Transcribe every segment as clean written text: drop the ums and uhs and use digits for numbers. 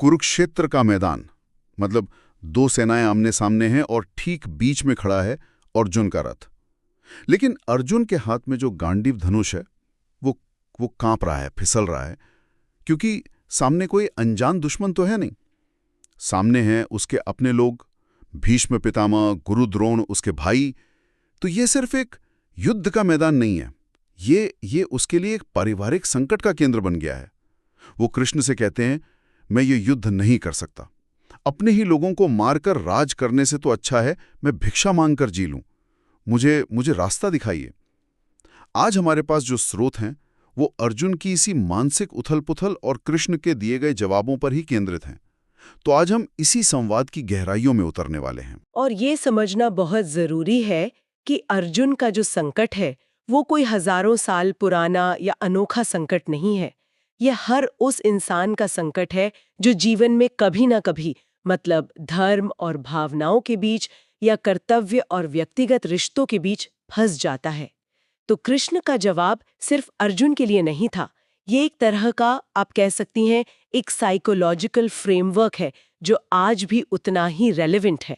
कुरुक्षेत्र का मैदान, मतलब दो सेनाएं आमने सामने हैं और ठीक बीच में खड़ा है अर्जुन का रथ। लेकिन अर्जुन के हाथ में जो गांडीव धनुष है वो कांप रहा है, फिसल रहा है, क्योंकि सामने कोई अनजान दुश्मन तो है नहीं। सामने हैं उसके अपने लोग, भीष्म पितामह, गुरु द्रोण, उसके भाई। तो ये सिर्फ एक युद्ध का मैदान नहीं है, ये उसके लिए एक पारिवारिक संकट का केंद्र बन गया है। वो कृष्ण से कहते हैं, मैं ये युद्ध नहीं कर सकता। अपने ही लोगों को मारकर राज करने से तो अच्छा है मैं भिक्षा मांगकर जी लूं। मुझे रास्ता दिखाइए। आज हमारे पास जो स्रोत हैं वो अर्जुन की इसी मानसिक उथल-पुथल और कृष्ण के दिए गए जवाबों पर ही केंद्रित हैं। तो आज हम इसी संवाद की गहराइयों में उतरने वाले हैं। और ये समझना बहुत जरूरी है कि अर्जुन का जो संकट है वो कोई हजारों साल पुराना या अनोखा संकट नहीं है। यह हर उस इंसान का संकट है जो जीवन में कभी ना कभी, मतलब धर्म और भावनाओं के बीच या कर्तव्य और व्यक्तिगत रिश्तों के बीच फंस जाता है। तो कृष्ण का जवाब सिर्फ अर्जुन के लिए नहीं था। ये एक तरह का, आप कह सकती हैं, एक साइकोलॉजिकल फ्रेमवर्क है जो आज भी उतना ही रेलेवेंट है।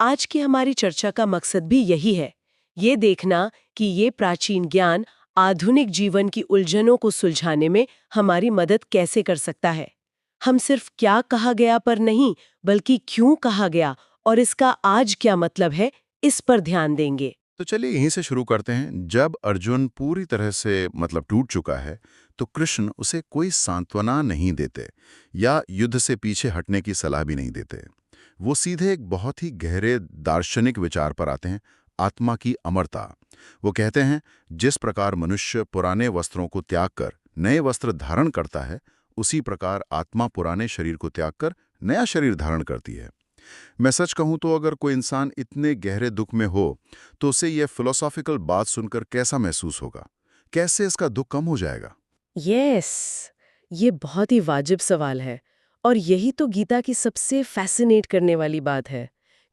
आज की हमारी चर्चा का मकसद भी यही है, ये देखना कि ये प्राचीन ज्ञान आधुनिक जीवन की उलझनों को सुलझाने में हमारी मदद कैसे कर सकता है। हम सिर्फ क्या कहा गया पर नहीं, बल्कि क्यों कहा गया और इसका आज क्या मतलब है, इस पर ध्यान देंगे। तो चलिए यहीं से शुरू करते हैं। जब अर्जुन पूरी तरह से टूट चुका है, तो कृष्ण उसे कोई सांत्वना नहीं देते या युद्ध से पीछे हटने की सलाह भी नहीं देते। वो सीधे एक बहुत ही गहरे दार्शनिक विचार पर आते हैं, आत्मा की अमरता। वो कहते हैं, जिस प्रकार मनुष्य पुराने वस्त्रों को त्याग कर नए वस्त्र धारण करता है, उसी प्रकार आत्मा पुराने शरीर को त्याग कर नया शरीर धारण करती है। मैं सच कहूं तो अगर कोई इंसान इतने गहरे दुख में हो तो उसे यह फिलोसॉफिकल बात सुनकर कैसा महसूस होगा? कैसे इसका दुख कम हो जाएगा? यस, ये बहुत ही वाजिब सवाल है और यही तो गीता की सबसे फैसिनेट करने वाली बात है।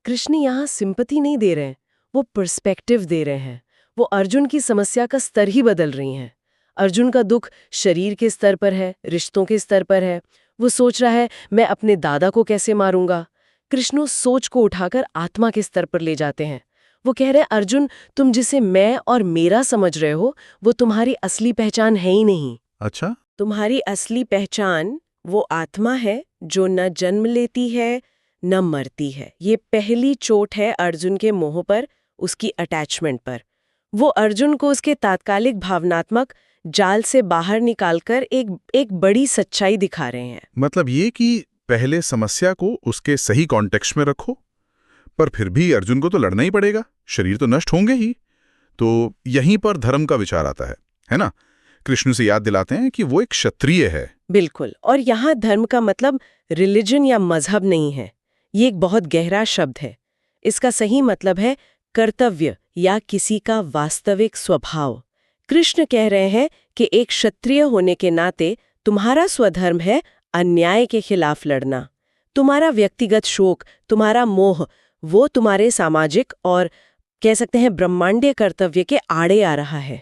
कृष्ण यहाँ सिंपैथी नहीं दे रहे हैं, वो पर्सपेक्टिव दे रहे हैं। वो अर्जुन की समस्या का स्तर ही बदल रही हैं। अर्जुन का दुख शरीर के स्तर पर है, रिश्तों के स्तर पर है। वो सोच रहा है, मैं अपने दादा को कैसे मारूंगा। कृष्ण उस सोच को उठाकर आत्मा के स्तर पर ले जाते हैं। वो कह रहे हैं, अर्जुन, तुम जिसे मैं और मेरा समझ रहे हो वो तुम्हारी असली पहचान है ही नहीं। अच्छा? तुम्हारी असली पहचान वो आत्मा है जो न जन्म लेती है न मरती है। ये पहली चोट है अर्जुन के मोह पर, उसकी अटैचमेंट पर। वो अर्जुन को उसके तात्कालिक भावनात्मक जाल से बाहर निकालकर एक बड़ी सच्चाई दिखा रहे हैं। मतलब ये कि पहले समस्या को उसके सही कॉन्टेक्स्ट में रखो, पर फिर भी अर्जुन को तो लड़ना ही पड़ेगा, शरीर तो नष्ट होंगे ही। तो यहीं पर धर्म का विचार आता है ना? कृष्ण से याद दिलाते हैं कि वो एक क्षत्रिय है। बिल्कुल, और यहाँ धर्म का मतलब रिलीजन या मजहब नहीं है। ये एक बहुत गहरा शब्द है। इसका सही मतलब है कर्तव्य या किसी का वास्तविक स्वभाव। कृष्ण कह रहे हैं कि एक क्षत्रिय होने के नाते तुम्हारा स्वधर्म है अन्याय के खिलाफ लड़ना। तुम्हारा व्यक्तिगत शोक, तुम्हारा मोह, वो तुम्हारे सामाजिक और कह सकते हैं ब्रह्मांडीय कर्तव्य के आड़े आ रहा है।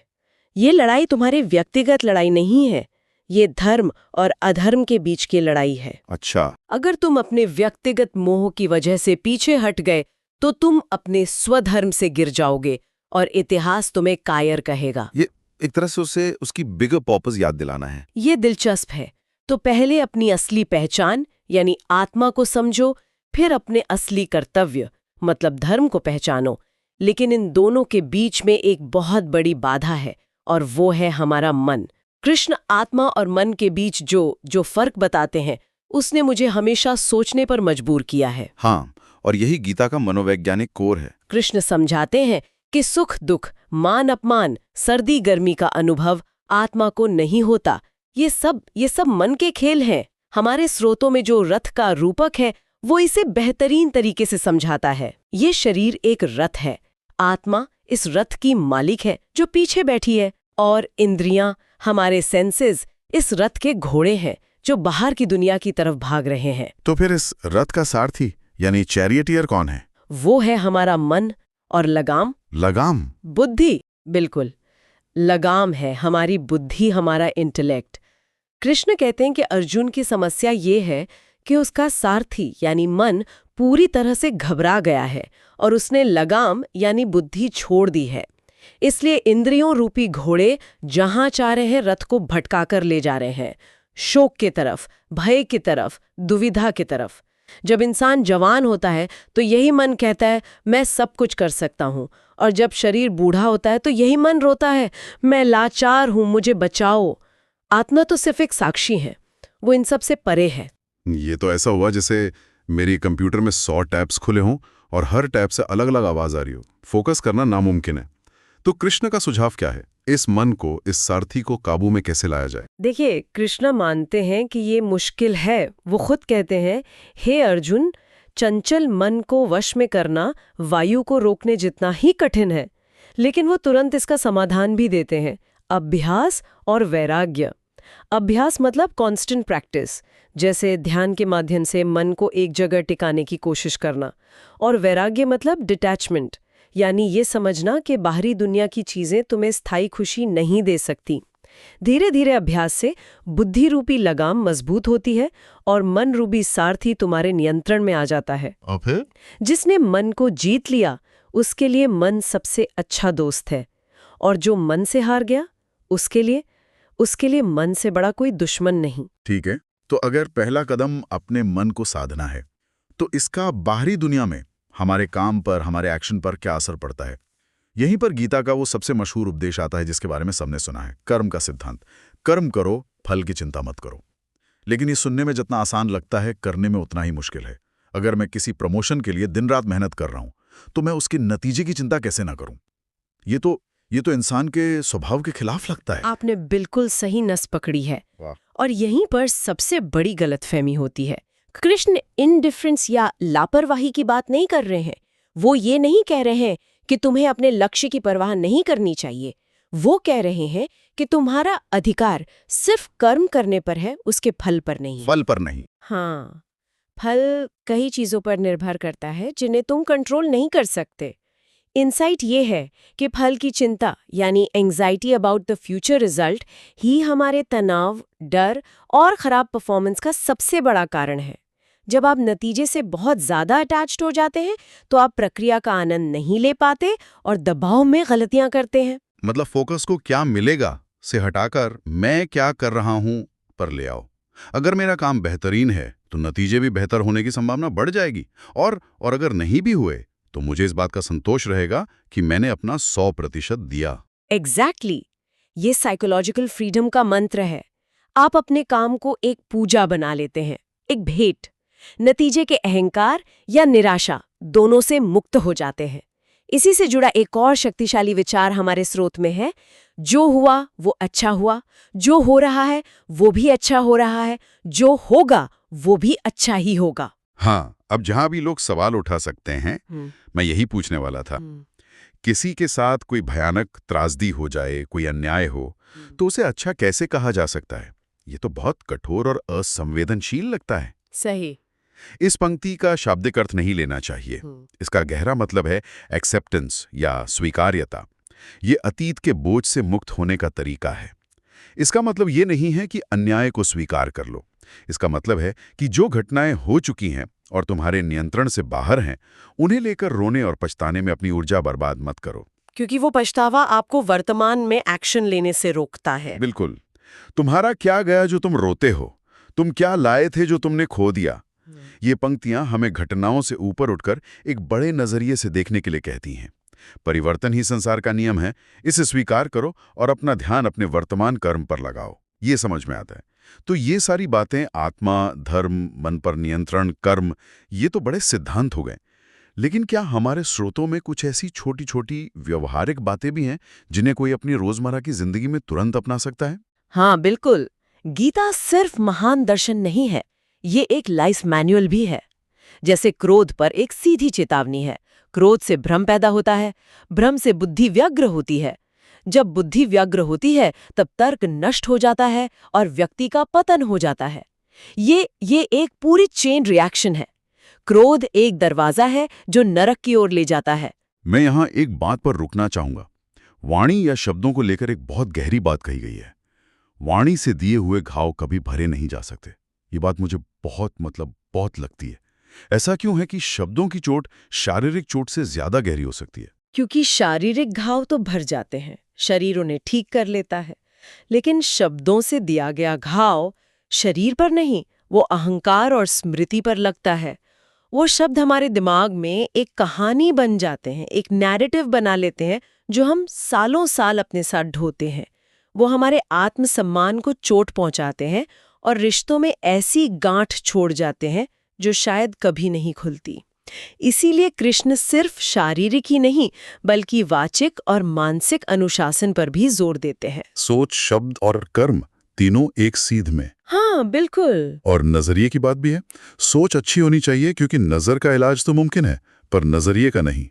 ये लड़ाई तुम्हारी व्यक्तिगत लड़ाई नहीं है, ये धर्म और अधर्म के बीच की लड़ाई है। अच्छा। अगर तुम अपने व्यक्तिगत मोह की वजह से पीछे हट गए तो तुम अपने स्वधर्म से गिर जाओगे और इतिहास तुम्हें कायर कहेगा। ये एक तरह से उसे उसकी बिगर पर्पस याद दिलाना है। ये दिलचस्प है। तो पहले अपनी असली पहचान यानी आत्मा को समझो, फिर अपने असली कर्तव्य मतलब धर्म को पहचानो। लेकिन इन दोनों के बीच में एक बहुत बड़ी बाधा है और वो है हमारा मन। कृष्ण आत्मा और मन के बीच जो फर्क बताते हैं, उसने मुझे हमेशा सोचने पर मजबूर किया है। हाँ, और यही गीता का मनोवैज्ञानिक कोर है। कृष्ण समझाते हैं कि सुख दुख, मान अपमान, सर्दी गर्मी का अनुभव आत्मा को नहीं होता। ये सब मन के खेल हैं। हमारे स्रोतों में जो रथ का रूपक है वो इसे बेहतरीन तरीके से समझाता है। ये शरीर एक रथ है, आत्मा इस रथ की मालिक है जो पीछे बैठी है, और इंद्रियां, हमारे सेंसेस, इस रथ के घोड़े हैं जो बाहर की दुनिया की तरफ भाग रहे हैं। तो फिर इस रथ का सारथी यानी चैरियटियर कौन है? वो है हमारा मन, और लगाम? लगाम? बुद्धि, बिल्कुल। लगाम है हमारी बुद्धि, हमारा इंटेलेक्ट। कृष्ण कहते हैं कि अर्जुन की समस्या ये है कि उसका सारथी यानी मन पूरी तरह से घबरा गया है और उसने लगाम यानी बुद्धि छोड़ दी है। इसलिए इंद्रियों रूपी घोड़े जहां चाह रहे हैं रथ को भटकाकर ले जा रहे हैं, शोक की तरफ, भय की तरफ, दुविधा की तरफ। जब इंसान जवान होता है तो यही मन कहता है मैं सब कुछ कर सकता हूं, और जब शरीर बूढ़ा होता है तो यही मन रोता है मैं लाचार हूं, मुझे बचाओ। आत्मा तो सिर्फ एक साक्षी है, वो इन सब से परे है। ये तो ऐसा हुआ जैसे मेरी कंप्यूटर में 100 टैब्स खुले हों और हर टैब से अलग अलग आवाज आ रही हो। फोकस करना नामुमकिन है। तो कृष्ण का सुझाव क्या है? इस मन को, इस सारथी को काबू में कैसे लाया जाए? देखिए, कृष्ण मानते हैं कि ये मुश्किल है। वो खुद कहते हैं, हे अर्जुन, चंचल मन को वश में करना वायु को रोकने जितना ही कठिन है। लेकिन वो तुरंत इसका समाधान भी देते हैं, अभ्यास और वैराग्य। अभ्यास मतलब कांस्टेंट प्रैक्टिस, जैसे ध्यान के माध्यम से मन को एक जगह टिकाने की कोशिश करना। और वैराग्य मतलब डिटैचमेंट, यानी ये समझना कि बाहरी दुनिया की चीजें तुम्हें स्थायी खुशी नहीं दे सकती। धीरे धीरे अभ्यास से बुद्धि रूपी लगाम मजबूत होती है और मन रूपी सारथी तुम्हारे नियंत्रण में आ जाता है। और फिर? जिसने मन को जीत लिया उसके लिए मन सबसे अच्छा दोस्त है, और जो मन से हार गया उसके लिए मन से बड़ा कोई दुश्मन नहीं। ठीक है, तो अगर पहला कदम अपने मन को साधना है, तो इसका बाहरी दुनिया में हमारे काम पर, हमारे एक्शन पर क्या असर पड़ता है? यहीं पर गीता का वो सबसे मशहूर उपदेश आता है जिसके बारे में सबने सुना है, कर्म का सिद्धांत। कर्म करो, फल की चिंता मत करो। लेकिन ये सुनने में जितना आसान लगता है, करने में उतना ही मुश्किल है। अगर मैं किसी प्रमोशन के लिए दिन रात मेहनत कर रहा हूं, तो मैं उसके नतीजे की चिंता कैसे ना करूं? ये तो इंसान के स्वभाव के खिलाफ लगता है। आपने बिल्कुल सही नस पकड़ी है। वाह। और यहीं पर सबसे बड़ी गलतफहमी होती है। कृष्ण इनडिफरेंस या लापरवाही की बात नहीं कर रहे हैं। वो ये नहीं कह रहे हैं कि तुम्हें अपने लक्ष्य की परवाह नहीं करनी चाहिए। वो कह रहे हैं कि तुम्हारा अधिकार सिर्फ कर्म करने पर है, उसके फल पर नहीं। फल पर नहीं। हाँ, फल कई चीजों पर निर्भर करता है जिन्हें तुम कंट्रोल नहीं कर सकते। इनसाइट ये है कि फल की चिंता यानी anxiety about the future result ही हमारे तनाव, डर और खराब परफॉर्मेंस का सबसे बड़ा कारण है। जब आप नतीजे से बहुत ज्यादा अटैच्ड हो जाते हैं तो आप प्रक्रिया का आनंद नहीं ले पाते और दबाव में गलतियां करते हैं। मतलब फोकस को क्या मिलेगा से हटाकर मैं क्या कर रहा हूं पर ले आओ। अगर मेरा काम बेहतरीन है तो नतीजे भी बेहतर होने की संभावना बढ़ जाएगी, और अगर नहीं भी हुए तो मुझे इस बात का संतोष रहेगा कि मैंने अपना 100% दिया। एग्जैक्टली। ये साइकोलॉजिकल फ्रीडम का मंत्र है। आप अपने काम को एक पूजा बना लेते हैं, एक भेंट। नतीजे के अहंकार या निराशा दोनों से मुक्त हो जाते हैं। इसी से जुड़ा एक और शक्तिशाली विचार हमारे स्रोत में है, जो हुआ वो अच्छा हुआ, जो हो रहा है वो भी अच्छा हो रहा है, जो होगा वो भी अच्छा ही होगा। हाँ, अब जहां भी लोग सवाल उठा सकते हैं, मैं यही पूछने वाला था। किसी के साथ कोई भयानक त्रासदी हो जाए, कोई अन्याय हो, तो उसे अच्छा कैसे कहा जा सकता है? ये तो बहुत कठोर और असंवेदनशील लगता है। सही। इस पंक्ति का शाब्दिक अर्थ नहीं लेना चाहिए। इसका गहरा मतलब है एक्सेप्टेंस या स्वीकार्यता। ये अतीत के बोझ से मुक्त होने का तरीका है। इसका मतलब ये नहीं है कि अन्याय को स्वीकार कर लो। इसका मतलब है कि जो घटनाएं हो चुकी हैं और तुम्हारे नियंत्रण से बाहर हैं, उन्हें लेकर रोने और पछताने में अपनी ऊर्जा बर्बाद मत करो। क्योंकि वो पछतावा आपको वर्तमान में एक्शन लेने से रोकता है। बिल्कुल। तुम्हारा क्या गया जो तुम रोते हो? तुम क्या लाए थे जो तुमने खो दिया? ये पंक्तियां हमें घटनाओं से ऊपर उठकर एक बड़े नजरिए से देखने के लिए कहती हैं। परिवर्तन ही संसार का नियम है। इसे स्वीकार करो और अपना ध्यान अपने वर्तमान कर्म पर लगाओ। ये समझ में आता है। तो ये सारी बातें, आत्मा, धर्म, मन पर नियंत्रण, कर्म, ये तो बड़े सिद्धांत हो गए। लेकिन क्या हमारे स्रोतों में कुछ ऐसी छोटी छोटी व्यवहारिक बातें भी हैं जिन्हें कोई अपनी रोजमर्रा की जिंदगी में तुरंत अपना सकता है? हाँ, बिल्कुल। गीता सिर्फ महान दर्शन नहीं है, ये एक लाइफ मैनुअल भी है। जैसे क्रोध पर एक सीधी चेतावनी है। क्रोध से भ्रम पैदा होता है, भ्रम से बुद्धि व्यग्र होती है। जब बुद्धि व्यग्र होती है तब तर्क नष्ट हो जाता है और व्यक्ति का पतन हो जाता है। ये एक पूरी चेन रिएक्शन है। क्रोध एक दरवाजा है जो नरक की ओर ले जाता है। मैं यहाँ एक बात पर रुकना चाहूंगा। वाणी या शब्दों को लेकर एक बहुत गहरी बात कही गई है। वाणी से दिए हुए घाव कभी भरे नहीं जा सकते। ये बात मुझे बहुत बहुत लगती है। ऐसा क्यों है कि शब्दों की चोट शारीरिक चोट से ज्यादा गहरी हो सकती है? क्योंकि शारीरिक घाव तो भर जाते हैं, शरीर उन्हें ठीक कर लेता है। लेकिन शब्दों से दिया गया घाव शरीर पर नहीं, वो अहंकार और स्मृति पर लगता है। वो शब्द हमारे दिमाग में एक कहानी बन जाते हैं, एक नैरेटिव बना लेते हैं, जो हम सालों साल अपने साथ ढोते हैं। वो हमारे आत्मसम्मान को चोट पहुंचाते हैं और रिश्तों में ऐसी गांठ छोड़ जाते हैं जो शायद कभी नहीं खुलती। इसीलिए कृष्ण सिर्फ शारीरिक ही नहीं, बल्कि वाचिक और मानसिक अनुशासन पर भी जोर देते हैं। सोच, शब्द और कर्म तीनों एक सीध में। हाँ, बिल्कुल। और नजरिए की बात भी है। सोच अच्छी होनी चाहिए क्योंकि नजर का इलाज तो मुमकिन है, पर नजरिए का नहीं।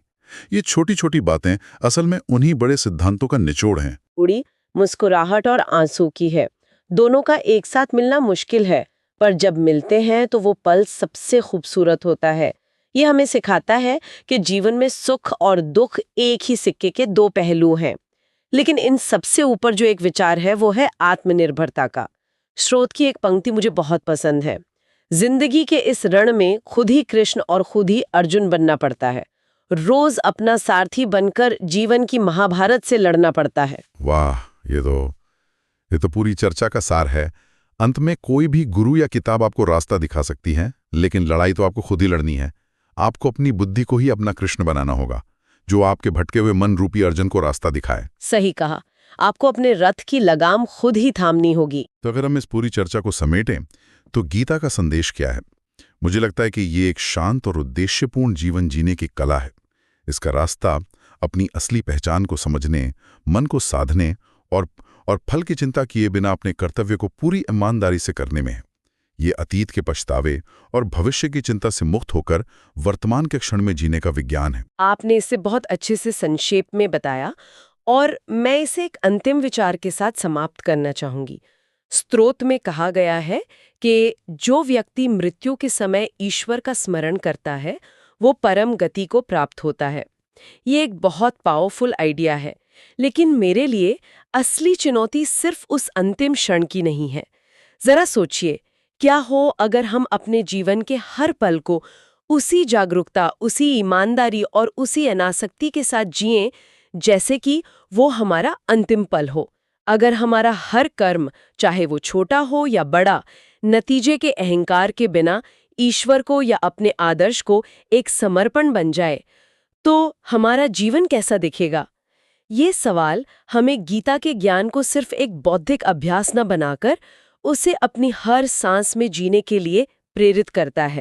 ये छोटी छोटी बातें असल में उन्हीं बड़े सिद्धांतों का निचोड़ हैं। उड़ी मुस्कुराहट और आंसू की है। दोनों का एक साथ मिलना मुश्किल है, पर जब मिलते हैं तो वो पल सबसे खूबसूरत होता है। ये हमें सिखाता है कि जीवन में सुख और दुख एक ही सिक्के के दो पहलू हैं। लेकिन इन सबसे ऊपर जो एक विचार है वो है आत्मनिर्भरता का। स्रोत की एक पंक्ति मुझे बहुत पसंद है। जिंदगी के इस रण में खुद ही कृष्ण और खुद ही अर्जुन बनना पड़ता है। रोज अपना सारथी बनकर जीवन की महाभारत से लड़ना पड़ता है। वाह, ये तो पूरी चर्चा का सार है। अंत में कोई भी गुरु या किताब आपको रास्ता दिखा सकती है, लेकिन लड़ाई तो आपको खुद ही लड़नी है। आपको अपनी बुद्धि को ही अपना कृष्ण बनाना होगा, जो आपके भटके हुए मन रूपी अर्जुन को रास्ता दिखाए। सही कहा। आपको अपने रथ की लगाम खुद ही थामनी होगी। तो अगर हम इस पूरी चर्चा को समेटें, तो गीता का संदेश क्या है? मुझे लगता है कि ये एक शांत और उद्देश्यपूर्ण जीवन जीने की कला है। इसका रास्ता अपनी असली पहचान को समझने, मन को साधने और फल की चिंता किए बिना अपने कर्तव्य को पूरी ईमानदारी से करने में है। ये अतीत के पछतावे और भविष्य की चिंता से मुक्त होकर वर्तमान के क्षण में जीने का विज्ञान है। आपने इसे बहुत अच्छे से संक्षेप में बताया और मैं इसे एक अंतिम विचार के साथ समाप्त करना चाहूंगी। स्तोत्र में कहा गया है कि जो व्यक्ति मृत्यु के समय ईश्वर का स्मरण करता है वो परम गति को प्राप्त होता है। ये एक बहुत पावरफुल आइडिया है, लेकिन मेरे लिए असली चुनौती सिर्फ उस अंतिम क्षण की नहीं है। जरा सोचिए, क्या हो अगर हम अपने जीवन के हर पल को उसी जागरूकता, उसी ईमानदारी और उसी अनासक्ति के साथ जिएं जैसे कि वो हमारा अंतिम पल हो। अगर हमारा हर कर्म, चाहे वो छोटा हो या बड़ा, नतीजे के अहंकार के बिना ईश्वर को या अपने आदर्श को एक समर्पण बन जाए, तो हमारा जीवन कैसा दिखेगा? ये सवाल हमें गीता के ज्ञान को सिर्फ एक बौद्धिक अभ्यास न बनाकर उसे अपनी हर सांस में जीने के लिए प्रेरित करता है।